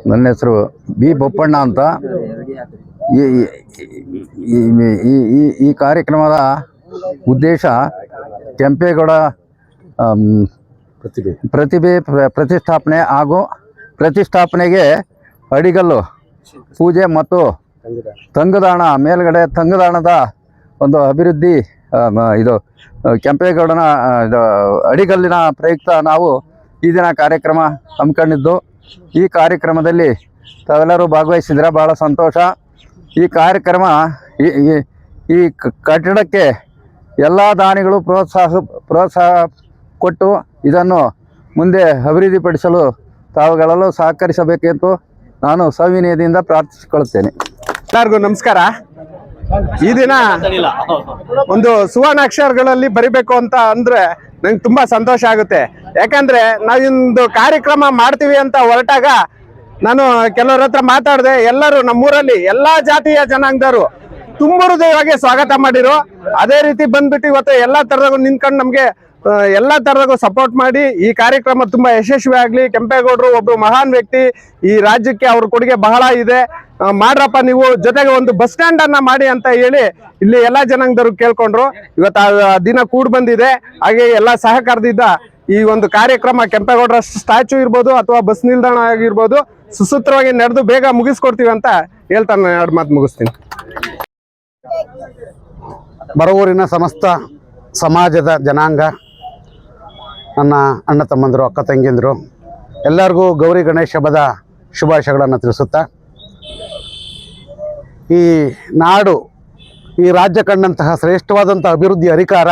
ನನ್ನ ಹೆಸರು ಬಿ ಬೊಪ್ಪಣ್ಣ ಅಂತ. ಈ ಈ ಕಾರ್ಯಕ್ರಮದ ಉದ್ದೇಶ ಕೆಂಪೇಗೌಡ ಪ್ರತಿಭೆ ಪ್ರತಿಷ್ಠಾಪನೆ ಹಾಗೂ ಪ್ರತಿಷ್ಠಾಪನೆಗೆ ಅಡಿಗಲ್ಲು ಪೂಜೆ ಮತ್ತು ತಂಗುದಾಣ ಮೇಲ್ಗಡೆ ತಂಗುದಾಣದ ಒಂದು ಅಭಿವೃದ್ಧಿ ಇದು ಕೆಂಪೇಗೌಡನ ಅಡಿಗಲ್ಲಿನ ಪ್ರಯುಕ್ತ ನಾವು ಈ ದಿನ ಕಾರ್ಯಕ್ರಮ ಹಮ್ಮಿಕೊಂಡಿದ್ದು. ಈ ಕಾರ್ಯಕ್ರಮದಲ್ಲಿ ತಾವೆಲ್ಲರೂ ಭಾಗವಹಿಸಿದ್ರೆ ಭಾಳ ಸಂತೋಷ. ಈ ಕಾರ್ಯಕ್ರಮ ಈ ಕಟ್ಟಡಕ್ಕೆ ಎಲ್ಲ ದಾನಿಗಳು ಪ್ರೋತ್ಸಾಹ ಕೊಟ್ಟು ಇದನ್ನು ಮುಂದೆ ಅಭಿವೃದ್ಧಿಪಡಿಸಲು ತಾವುಗಳೆಲ್ಲೂ ಸಹಕರಿಸಬೇಕೆಂದು ನಾನು ಸವಿನಯದಿಂದ ಪ್ರಾರ್ಥಿಸಿಕೊಳ್ಳುತ್ತೇನೆ. ಎಲ್ಲರಿಗೂ ನಮಸ್ಕಾರ. ಈ ದಿನ ಒಂದು ಸುವರ್ಣಾಕ್ಷರಗಳಲ್ಲಿ ಬರಿಬೇಕು ಅಂತ ಅಂದ್ರೆ ನಂಗೆ ತುಂಬಾ ಸಂತೋಷ ಆಗುತ್ತೆ. ಯಾಕಂದ್ರೆ ನಾವೊಂದು ಕಾರ್ಯಕ್ರಮ ಮಾಡ್ತೀವಿ ಅಂತ ಹೊರಟಾಗ ನಾನು ಕೆಲವರ ಹತ್ರ ಮಾತಾಡಿದೆ. ಎಲ್ಲರೂ ನಮ್ಮೂರಲ್ಲಿ ಎಲ್ಲಾ ಜಾತಿಯ ಜನಾಂಗದವರು ತುಂಬ ಹೃದಯವಾಗಿ ಸ್ವಾಗತ ಮಾಡಿರು. ಅದೇ ರೀತಿ ಬಂದ್ಬಿಟ್ಟು ಇವತ್ತು ಎಲ್ಲಾ ತರದಾಗೂ ನಿಂತ್ಕೊಂಡು ನಮ್ಗೆ ಎಲ್ಲಾ ತರದಾಗೂ ಸಪೋರ್ಟ್ ಮಾಡಿ ಈ ಕಾರ್ಯಕ್ರಮ ತುಂಬಾ ಯಶಸ್ವಿ ಆಗ್ಲಿ. ಕೆಂಪೇಗೌಡರು ಒಬ್ರು ಮಹಾನ್ ವ್ಯಕ್ತಿ, ಈ ರಾಜ್ಯಕ್ಕೆ ಅವ್ರ ಕೊಡುಗೆ ಬಹಳ ಇದೆ. ಮಾಡ್ರಪ್ಪ ನೀವು, ಜೊತೆಗೆ ಒಂದು ಬಸ್ ಸ್ಟ್ಯಾಂಡ್ ಅನ್ನ ಮಾಡಿ ಅಂತ ಹೇಳಿ ಇಲ್ಲಿ ಎಲ್ಲಾ ಜನಾಂಗದವರು ಕೇಳ್ಕೊಂಡ್ರು. ಇವತ್ತು ಆ ದಿನ ಕೂಡ್ ಬಂದಿದೆ. ಹಾಗೆ ಎಲ್ಲಾ ಸಹಕಾರದಿಂದ ಈ ಒಂದು ಕಾರ್ಯಕ್ರಮ ಕೆಂಪೇಗೌಡರ ಸ್ಟ್ಯಾಚ್ಯೂ ಇರ್ಬೋದು ಅಥವಾ ಬಸ್ ನಿಲ್ದಾಣ ಆಗಿರ್ಬೋದು ಸುಸೂತ್ರವಾಗಿ ನಡೆದು ಬೇಗ ಮುಗಿಸ್ಕೊಡ್ತೀವಿ ಅಂತ ಹೇಳ್ತಾ ನಾನು 2 ಮಾತು ಮುಗಿಸ್ತೀನಿ. ಬರಗೂರಿನ ಸಮಸ್ತ ಸಮಾಜದ ಜನಾಂಗ, ನನ್ನ ಅಣ್ಣ ತಮ್ಮಂದರು, ಅಕ್ಕ ತಂಗಿಯಂದರು ಎಲ್ಲರಿಗೂ ಗೌರಿ ಗಣೇಶ ಹಬ್ಬದ ಶುಭಾಶಯಗಳನ್ನು ತಿಳಿಸುತ್ತಾ, ಈ ನಾಡು ಈ ರಾಜ್ಯ ಕಂಡಂತಹ ಶ್ರೇಷ್ಠವಾದಂಥ ಅಭಿವೃದ್ಧಿ ಅಧಿಕಾರ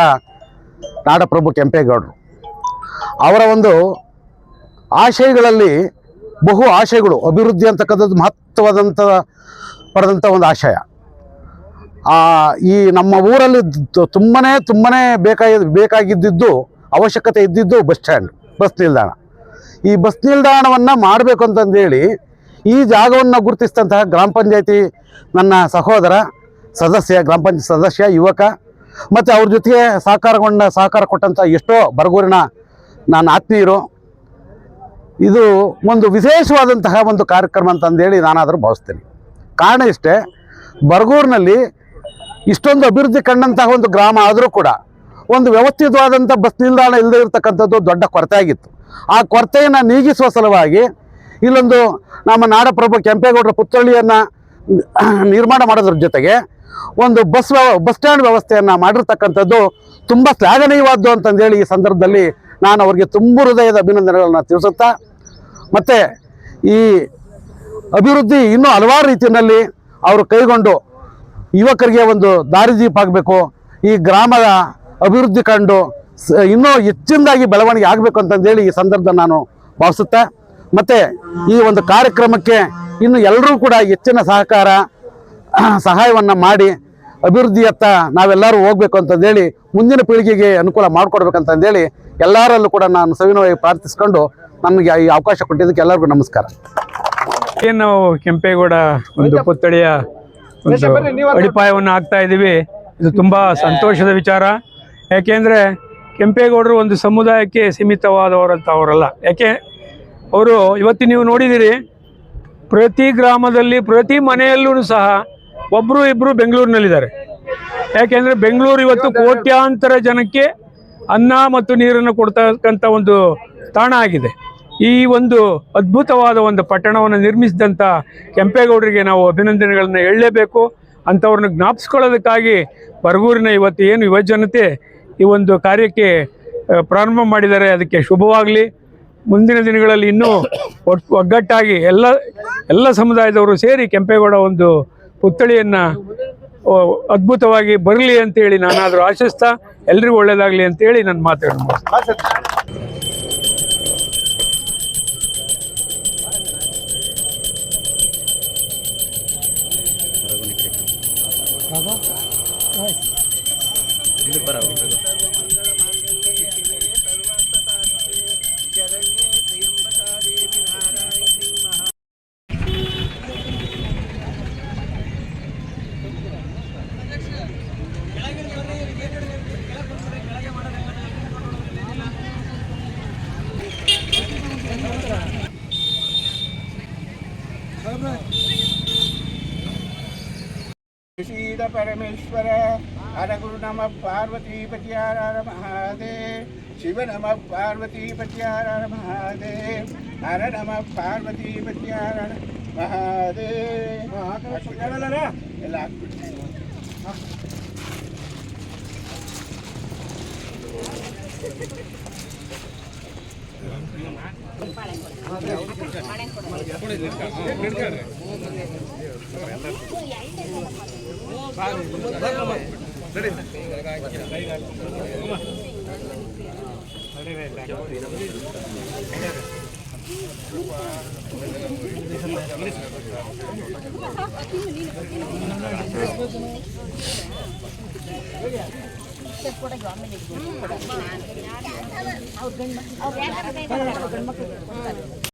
ನಾಡಪ್ರಭು ಕೆಂಪೇಗೌಡರು. ಅವರ ಒಂದು ಆಶಯಗಳಲ್ಲಿ ಬಹು ಆಶಯಗಳು, ಅಭಿವೃದ್ಧಿ ಅಂತಕ್ಕಂಥದ್ದು ಮಹತ್ವವಾದಂಥ ಪಡೆದಂಥ ಒಂದು ಆಶಯ. ಈ ನಮ್ಮ ಊರಲ್ಲಿ ತುಂಬನೇ ಬೇಕಾಗಿದ್ದು ಅವಶ್ಯಕತೆ ಇದ್ದಿದ್ದು ಬಸ್ ಸ್ಟ್ಯಾಂಡ್, ಬಸ್ ನಿಲ್ದಾಣ. ಈ ಬಸ್ ನಿಲ್ದಾಣವನ್ನು ಮಾಡಬೇಕು ಅಂತಂದೇಳಿ ಈ ಜಾಗವನ್ನು ಗುರುತಿಸಿದಂತಹ ಗ್ರಾಮ ಪಂಚಾಯತಿ ನನ್ನ ಸಹೋದರ ಸದಸ್ಯ, ಗ್ರಾಮ ಪಂಚಾಯತ್ ಸದಸ್ಯ, ಯುವಕ ಮತ್ತು ಅವ್ರ ಜೊತೆಗೆ ಸಹಕಾರ ಕೊಟ್ಟಂಥ ಎಷ್ಟೋ ಬರಗೂರಿನ ನನ್ನ ಆತ್ಮೀಯರು. ಇದು ಒಂದು ವಿಶೇಷವಾದಂತಹ ಒಂದು ಕಾರ್ಯಕ್ರಮ ಅಂತಂದೇಳಿ ನಾನಾದರೂ ಭಾವಿಸ್ತೇನೆ. ಕಾರಣ ಇಷ್ಟೇ, ಬರಗೂರಿನಲ್ಲಿ ಇಷ್ಟೊಂದು ಅಭಿವೃದ್ಧಿ ಕಂಡಂತಹ ಒಂದು ಗ್ರಾಮ ಆದರೂ ಕೂಡ ಒಂದು ವ್ಯವಸ್ಥಿತವಾದಂಥ ಬಸ್ ನಿಲ್ದಾಣ ಇಲ್ಲದೆ ಇರತಕ್ಕಂಥದ್ದು ದೊಡ್ಡ ಕೊರತೆ ಆಗಿತ್ತು. ಆ ಕೊರತೆಯನ್ನು ನೀಗಿಸುವ ಸಲುವಾಗಿ ಇಲ್ಲೊಂದು ನಮ್ಮ ನಾಡಪ್ರಭು ಕೆಂಪೇಗೌಡರ ಪುತ್ಥಳಿಯನ್ನು ನಿರ್ಮಾಣ ಮಾಡೋದ್ರ ಜೊತೆಗೆ ಒಂದು ಬಸ್ ಸ್ಟ್ಯಾಂಡ್ ವ್ಯವಸ್ಥೆಯನ್ನು ಮಾಡಿರ್ತಕ್ಕಂಥದ್ದು ತುಂಬ ಶ್ಲಾಘನೀಯವಾದ್ದು ಅಂತಂದೇಳಿ ಈ ಸಂದರ್ಭದಲ್ಲಿ ನಾನು ಅವರಿಗೆ ತುಂಬ ಹೃದಯದ ಅಭಿನಂದನೆಗಳನ್ನು ತಿಳಿಸುತ್ತಾ, ಮತ್ತು ಈ ಅಭಿವೃದ್ಧಿ ಇನ್ನೂ ಹಲವಾರು ರೀತಿಯಲ್ಲಿ ಅವರು ಕೈಗೊಂಡು ಯುವಕರಿಗೆ ಒಂದು ದಾರಿದೀಪ ಆಗಬೇಕು, ಈ ಗ್ರಾಮದ ಅಭಿವೃದ್ಧಿ ಕಂಡು ಇನ್ನೂ ಹೆಚ್ಚಿನದಾಗಿ ಬೆಳವಣಿಗೆ ಆಗಬೇಕು ಅಂತಂದೇಳಿ ಈ ಸಂದರ್ಭದಲ್ಲಿ ನಾನು ಭಾವಿಸುತ್ತಾ, ಮತ್ತು ಈ ಒಂದು ಕಾರ್ಯಕ್ರಮಕ್ಕೆ ಇನ್ನು ಎಲ್ಲರೂ ಕೂಡ ಹೆಚ್ಚಿನ ಸಹಾಯವನ್ನು ಮಾಡಿ ಅಭಿವೃದ್ಧಿಯತ್ತ ನಾವೆಲ್ಲರೂ ಹೋಗ್ಬೇಕು ಅಂತಂದೇಳಿ ಮುಂದಿನ ಪೀಳಿಗೆಗೆ ಅನುಕೂಲ ಮಾಡಿಕೊಡ್ಬೇಕಂತಂದೇಳಿ ಎಲ್ಲರಲ್ಲೂ ಕೂಡ ನಾನು ಸವಿನಯವಾಗಿ ಪ್ರಾರ್ಥಿಸ್ಕೊಂಡು ನನಗೆ ಈ ಅವಕಾಶ ಕೊಟ್ಟಿದ್ದಕ್ಕೆ ಎಲ್ಲರಿಗೂ ನಮಸ್ಕಾರ. ಏನು ನಾವು ಕೆಂಪೇಗೌಡ ಒಂದು ಪುತ್ಥಳಿಯ ಒಂದು ಅಡಿಪಾಯವನ್ನು ಹಾಕ್ತಾ ಇದ್ದೀವಿ. ಇದು ತುಂಬ ಸಂತೋಷದ ವಿಚಾರ. ಯಾಕೆಂದರೆ ಕೆಂಪೇಗೌಡರು ಒಂದು ಸಮುದಾಯಕ್ಕೆ ಸೀಮಿತವಾದವರಂತ ಅವರಲ್ಲ. ಯಾಕೆ ಅವರು ಇವತ್ತು ನೀವು ನೋಡಿದ್ದೀರಿ, ಪ್ರತಿ ಗ್ರಾಮದಲ್ಲಿ ಪ್ರತಿ ಮನೆಯಲ್ಲೂ ಸಹ ಒಬ್ಬರು ಇಬ್ಬರು ಬೆಂಗಳೂರಿನಲ್ಲಿದ್ದಾರೆ. ಯಾಕೆಂದರೆ ಬೆಂಗಳೂರು ಇವತ್ತು ಕೋಟ್ಯಾಂತರ ಜನಕ್ಕೆ ಅನ್ನ ಮತ್ತು ನೀರನ್ನು ಕೊಡ್ತಕ್ಕಂಥ ಒಂದು ತಾಣ ಆಗಿದೆ. ಈ ಒಂದು ಅದ್ಭುತವಾದ ಒಂದು ಪಟ್ಟಣವನ್ನು ನಿರ್ಮಿಸಿದಂಥ ಕೆಂಪೇಗೌಡರಿಗೆ ನಾವು ಅಭಿನಂದನೆಗಳನ್ನು ಹೇಳಲೇಬೇಕು. ಅಂಥವ್ರನ್ನ ಜ್ಞಾಪಿಸ್ಕೊಳ್ಳೋದಕ್ಕಾಗಿ ಬರಗೂರಿನ ಇವತ್ತು ಏನು ಯುವಜನತೆ ಈ ಒಂದು ಕಾರ್ಯಕ್ಕೆ ಪ್ರಾರಂಭ ಮಾಡಿದ್ದಾರೆ, ಅದಕ್ಕೆ ಶುಭವಾಗಲಿ. ಮುಂದಿನ ದಿನಗಳಲ್ಲಿ ಇನ್ನೂ ಒಗ್ಗಟ್ಟಾಗಿ ಎಲ್ಲ ಸಮುದಾಯದವರು ಸೇರಿ ಕೆಂಪೇಗೌಡ ಒಂದು ಪುತ್ಥಳಿಯನ್ನು ಅದ್ಭುತವಾಗಿ ಬರಲಿ ಅಂತೇಳಿ ನಾನಾದರೂ ಆಶಿಸ್ತಾ ಎಲ್ರಿಗೂ ಒಳ್ಳೆಯದಾಗಲಿ ಅಂತೇಳಿ ನನ್ನ ಮಾತಾಡೋಣ. ಶ್ರೀದ ಪರಮೇಶ್ವರ ಹರ ಗುರು ನಮ ಪಾರ್ವತೀಪತಿ ಹರ ಹರ ಮಹಾದೇವ್ ಶಿವ ನಮ ಪಾರ್ವತೀಪತಿ ಹರ ಹರ ಮಹಾದೇವ್ ಹರ ನಮ ಪಾರ್ವತೀಪತಿ ಹರ ಹರ ಮಹಾದೇವ್ ಎಲ್ಲ ಹಾಕ್ಬಿಟ್ಟು ಅವ್ರ ಗಂಡ